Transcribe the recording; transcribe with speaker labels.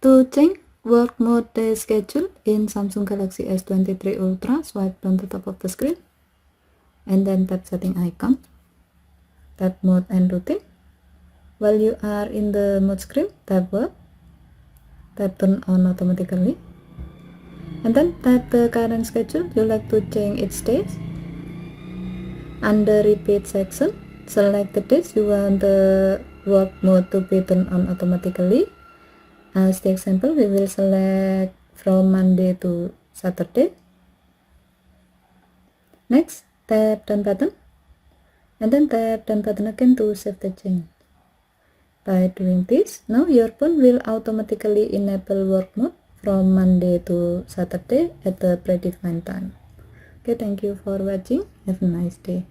Speaker 1: To change work mode day schedule in Samsung Galaxy S23 Ultra, swipe down the top of the screen and then tap setting icon, tap mode and routine. While you are in the mode screen, tap work, tap turn on automatically, and then tap the current schedule you like to change its days. Under repeat section, select the days you want the work mode to be turned on automatically. As the example, we will select from Monday to Saturday. Next, tap done button and then tap done button again to save the change. By doing this, now your phone will automatically enable work mode from Monday to Saturday at the predefined time. Okay, thank you for watching. Have a nice day.